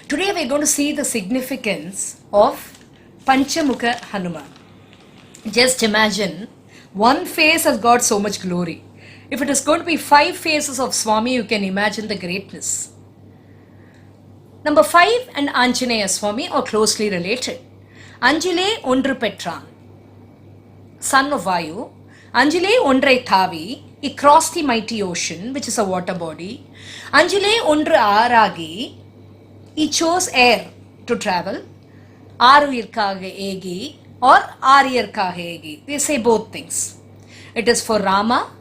Today we are going to see the significance of Panchamukha Hanuman. Just imagine, one face has got so much glory. If it is going to be 5 faces of Swami, you can imagine the greatness. Number 5 and Anjaneya Swami are closely related. Anjile Ondru Petran, son of Vayu. Anjile Ondrai Thavi, he crossed the mighty ocean, which is a water body. Anjile Ondru Aragi, he chose air to travel. Aruyirkaga Egi or Ariyarkaga Egi. They say both things. It is for Rama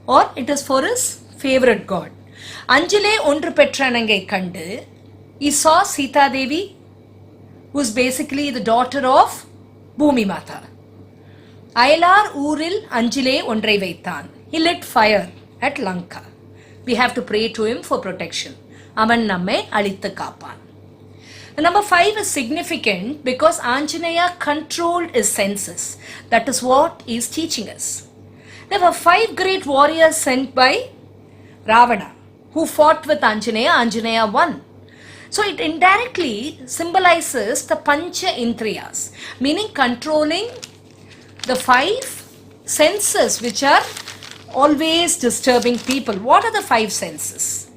or it is for his favorite god. Anjile Ondru Petranangai Kandu, he saw Sita Devi, who is basically the daughter of Bhumi Mata. Ayalar Uril Anjile Ondrai Vaithan. He lit fire at Lanka. We have to pray to him for protection. Avan namme alittu kaapan. Number 5 is significant because Anjaneya controlled his senses. That is what he is teaching us. There were 5 great warriors sent by Ravana who fought with Anjaneya. Anjaneya won. So it indirectly symbolizes the Pancha Indriyas, meaning controlling the 5 senses which are always disturbing people. What are the 5 senses?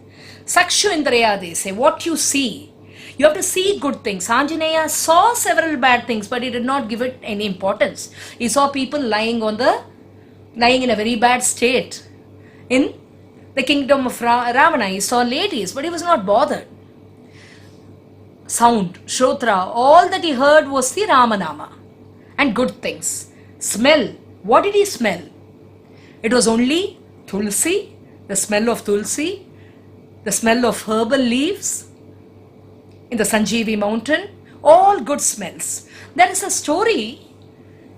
Sakshu Indriya, they say, what you see. You have to see good things. Anjaneya saw several bad things, but he did not give it any importance. He saw people lying in a very bad state. In the kingdom of Ravana, he saw ladies, but he was not bothered. Sound, Shrotra, all that he heard was the Ramanama and good things. Smell, what did he smell? It was only Tulsi, the smell of Tulsi, the smell of herbal leaves in the Sanjeevi mountain, all good smells. There is a story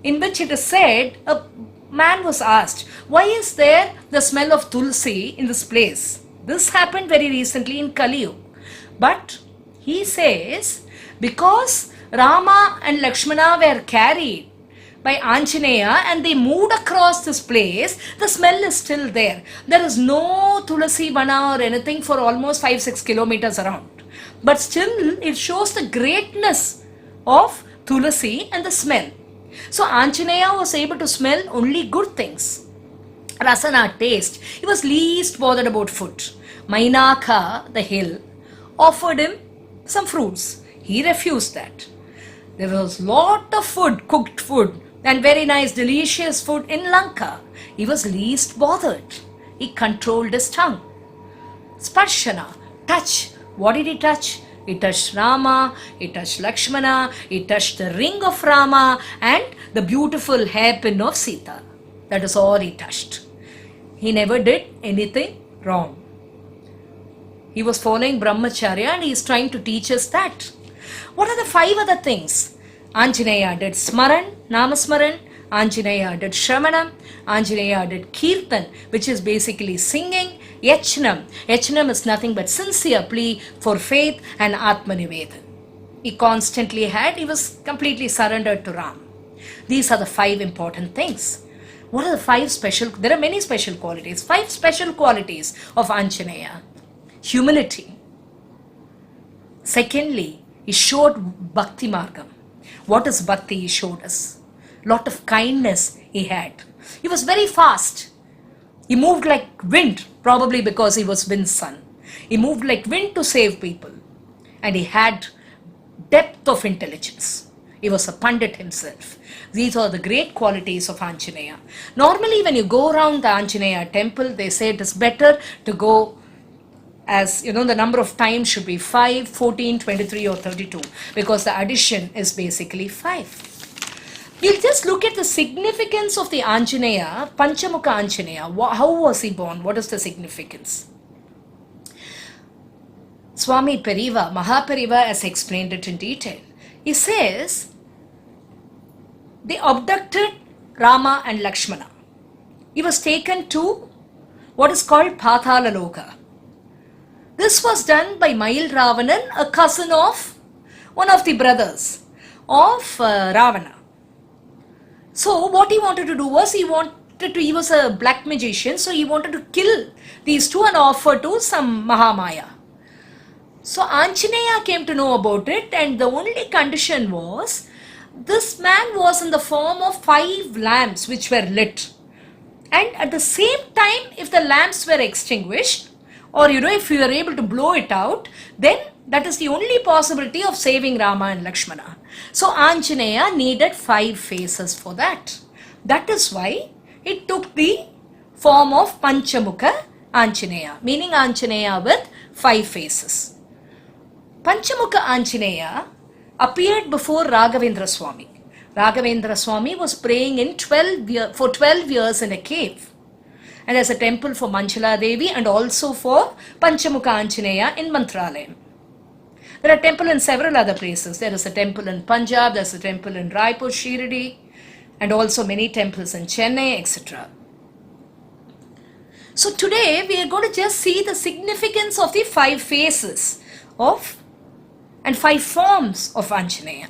in which it is said a man was asked, why is there the smell of Tulsi in this place? This happened very recently in Kali Yuga. But he says, because Rama and Lakshmana were carried by Anjaneya and they moved across this place, the smell is still there. There is no Tulasi Vana or anything for almost 5-6 kilometers around. But still it shows the greatness of Tulasi and the smell. So Anjaneya was able to smell only good things. Rasana, taste. He was least bothered about food. Mainaka, the hill, offered him some fruits. He refused that. There was lot of food, cooked food, and very nice, delicious food in Lanka. He was least bothered. He controlled his tongue. Sparshana, touch. What did he touch? He touched Rama, he touched Lakshmana, he touched the ring of Rama and the beautiful hairpin of Sita. That is all he touched. He never did anything wrong. He was following Brahmacharya and he is trying to teach us that. What are the 5 other things? Anjaneya did Smaran, Namasmaran. Anjaneya did Shramanam. Anjaneya did Kirtan, which is basically singing. Yachnam. Yachnam is nothing but sincere plea for faith and Atmanivedan. He was completely surrendered to Ram. These are the 5 important things. What are the 5 special? There are many special qualities. 5 special qualities of Anjaneya. Humility. Secondly, he showed Bhakti Margam. What is Bhakti? He showed us. Lot of kindness he had. He was very fast. He moved like wind, probably because he was wind's son. He moved like wind to save people. And he had depth of intelligence. He was a Pandit himself. These are the great qualities of Anjaneya. Normally when you go around the Anjaneya temple, they say it is better to go as, the number of times should be 5, 14, 23 or 32 because the addition is basically 5. We'll just look at the significance of the Anjaneya, Panchamukha Anjaneya. How was he born? What is the significance? Swami Periva, Mahaperiva has explained it in detail. He says, they abducted Rama and Lakshmana. He was taken to what is called Pathala Loka. This was done by Mail Ravanan, a cousin of one of the brothers of Ravana. So what he wanted to do was, he was a black magician, so he wanted to kill these two and offer to some Mahamaya. So Anjaneya came to know about it, and the only condition was this man was in the form of 5 lamps which were lit. And at the same time, if the lamps were extinguished, or if you were able to blow it out, then that is the only possibility of saving Rama and Lakshmana. So Anjaneya needed 5 faces for that. That is why it took the form of Panchamukha Anjaneya, meaning Anjaneya with 5 faces. Panchamukha Anjaneya appeared before Raghavendra Swami. Raghavendra Swami was praying for 12 years in a cave. And there's a temple for Manchala Devi and also for Panchamukha Anjaneya in Mantralayam. There are temples in several other places. There is a temple in Punjab, there's a temple in Raipur, Shirdi, and also many temples in Chennai, etc. So today we are going to just see the significance of the 5 faces and 5 forms of Anjaneya.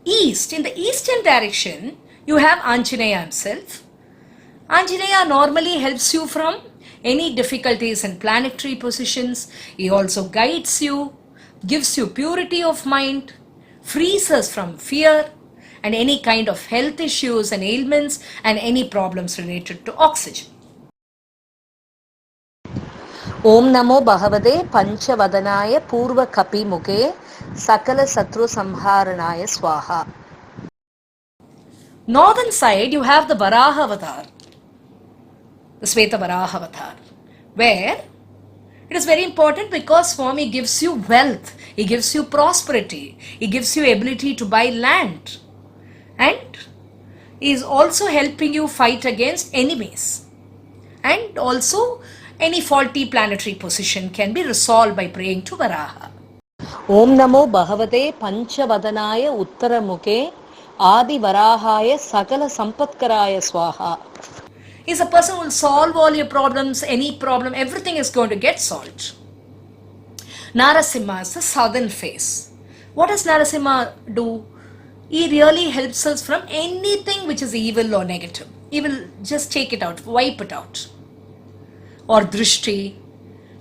In the eastern direction, you have Anjaneya himself. Anjaneya normally helps you from any difficulties in planetary positions. He also guides you, gives you purity of mind, frees us from fear and any kind of health issues and ailments and any problems related to oxygen. Om Namo Bhagavate Panchavadanaya Purva Kapi Mukhe Sakala Satru Samharanaya Swaha. Northern side, you have the Varaha Avatar, the Sveta Varaha Avatar, where it is very important because Swami gives you wealth, he gives you prosperity, he gives you ability to buy land, and he is also helping you fight against enemies. And also, any faulty planetary position can be resolved by praying to Varaha. Om Namo Bhagavate Panchavadanaya Uttara Mukhe Adi Varahaya Sakala Sampatkaraya Swaha. He's a person who will solve all your problems, any problem, everything is going to get solved. Narasimha is the southern face. What does Narasimha do? He really helps us from anything which is evil or negative. He will just take it out, wipe it out. Or drishti,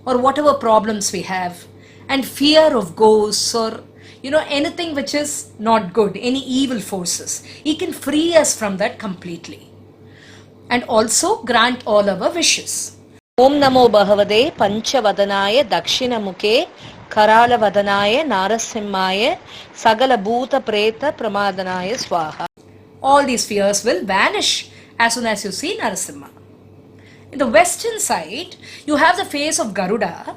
or whatever problems we have, and fear of ghosts or anything which is not good, any evil forces. He can free us from that completely. And also grant all our wishes. Om Namo Bhagavate Panchavadanaya Dakshina Mukhe Karala Vadanaya Narasimhaya Sagala Bhuta Preta Pramadanaya Swaha. All these fears will vanish as soon as you see Narasimha. In the western side, you have the face of Garuda.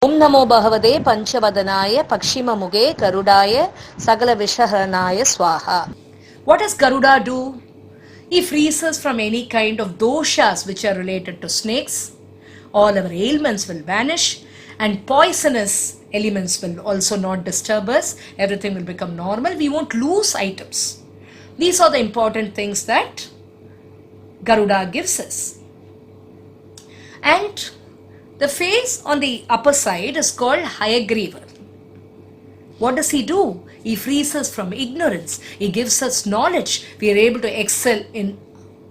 Om Namo Bhagavate Panchavadanaya Pakshima Mukhe Garudaya Sagala Vishaharanaya Swaha. What does Garuda do? He frees us from any kind of doshas which are related to snakes. All our ailments will vanish and poisonous elements will also not disturb us. Everything will become normal. We won't lose items. These are the important things that Garuda gives us. And the face on the upper side is called Hayagriva. What does he do? He frees us from ignorance. He gives us knowledge. We are able to excel in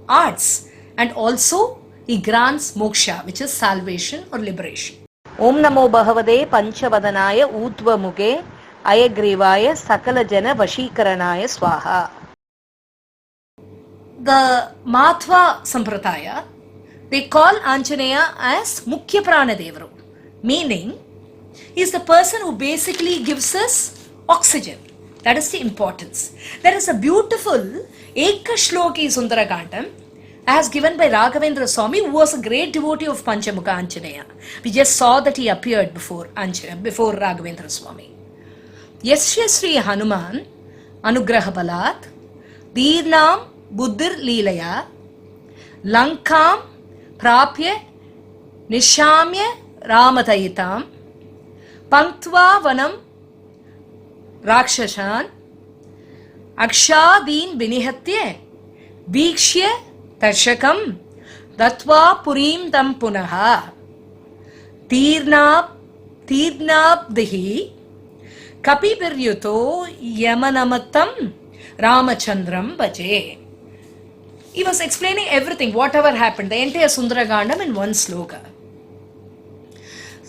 arts. And also, he grants moksha, which is salvation or liberation. Om Namo Bhagavate Panchavadanaya Udva Mukhe Ayagrivaya Sakala Jana Vashikaranaya Swaha. The Mathva Sampradaya, they call Anjaneya as Mukhya Prana Devaru, meaning he is the person who basically gives us oxygen. That is the importance. There is a beautiful Ekashloki Sundarakandam as given by Raghavendra Swami, who was a great devotee of Panchamukha Anjaneya. We just saw that he appeared before Raghavendra Swami. Yasya Sri Hanuman Anugraha Balat Dirnam Buddhir Leelaya Lankam Prapya Nishamya Ramatayitam Panktva Vanam Rakshashan Akshadin Binihatye Vikshya Tarshakam Datva Purim Tam Punaha Tirnab Dihi Kapipiryuto Yamanamatam Ramachandram Bhaje. He was explaining everything, whatever happened, the entire Sundaragandam in one sloka.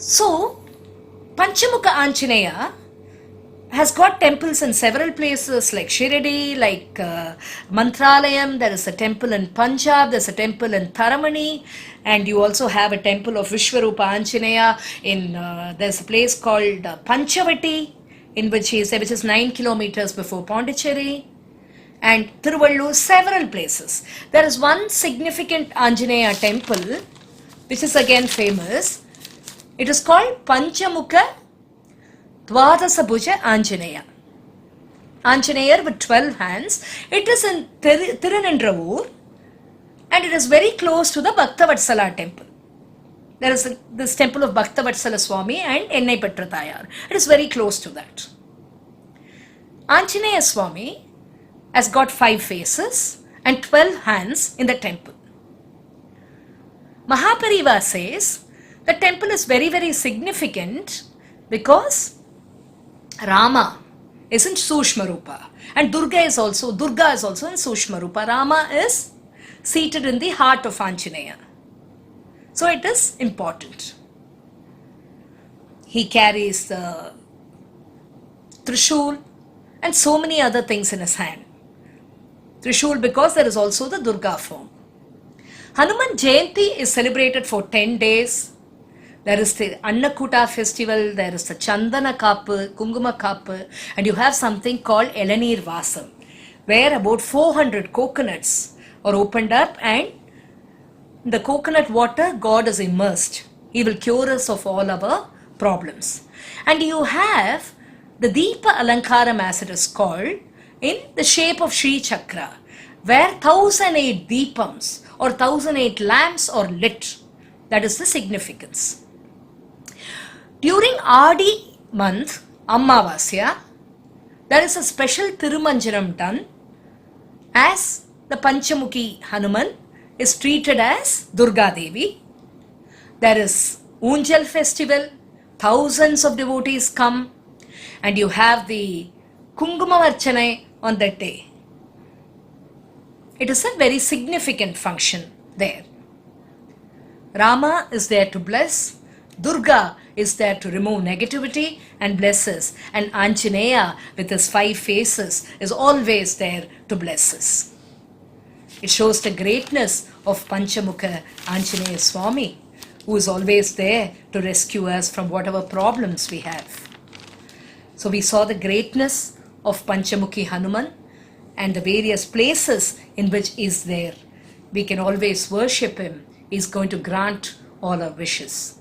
So, Panchamukha Anjaneya has got temples in several places like Shirdi, like Mantralayam. There is a temple in Punjab, there's a temple in Taramani, and you also have a temple of Vishwarupa Anjaneya in, there's a place called Panchavati, in which is 9 kilometers before Pondicherry, and Tiruvallur, several places. There is one significant Anjaneya temple, which is again famous. It is called Panchamukha Dwadasabhuja Anjaneya. Anjaneyer with 12 hands. It is in Tirunendravur, and it is very close to the Bhaktavatsala temple. There is this temple of Bhaktavatsala Swami and Ennai Petratayar. It is very close to that. Anjaneya Swami has got 5 faces and 12 hands in the temple. Mahapariva says the temple is very, very significant because Rama is in Sushma Rupa and Durga is also in Sushma Rupa. Rama is seated in the heart of Anjaneya. So it is important. He carries the Trishul and so many other things in his hand. Trishul because there is also the Durga form. Hanuman Jayanti is celebrated for 10 days. There is the Annakuta festival, there is the Chandana Kappu, Kunguma Kappu, and you have something called Elanir Vasam, where about 400 coconuts are opened up, and in the coconut water, God is immersed. He will cure us of all our problems. And you have the Deepa Alankaram, as it is called, in the shape of Sri Chakra, where 1008 Deepams or 1008 lamps are lit. That is the significance. During Adi month, Ammavasya, there is a special Tirumanjaram done, as the Panchamukhi Hanuman is treated as Durga Devi. There is Unjal festival, thousands of devotees come, and you have the Kungumavarchanai on that day. It is a very significant function there. Rama is there to bless, Durga is there to remove negativity and bless us, and Anjaneya with his 5 faces is always there to bless us. It shows the greatness of Panchamukha Anjaneya Swami, who is always there to rescue us from whatever problems we have. So we saw the greatness of Panchamukhi Hanuman and the various places in which he is there. We can always worship him. He is going to grant all our wishes.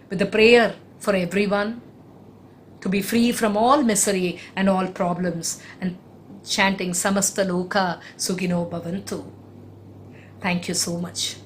With the prayer for everyone to be free from all misery and all problems, and chanting Samasta Loka Sugino Bhavantu. Thank you so much.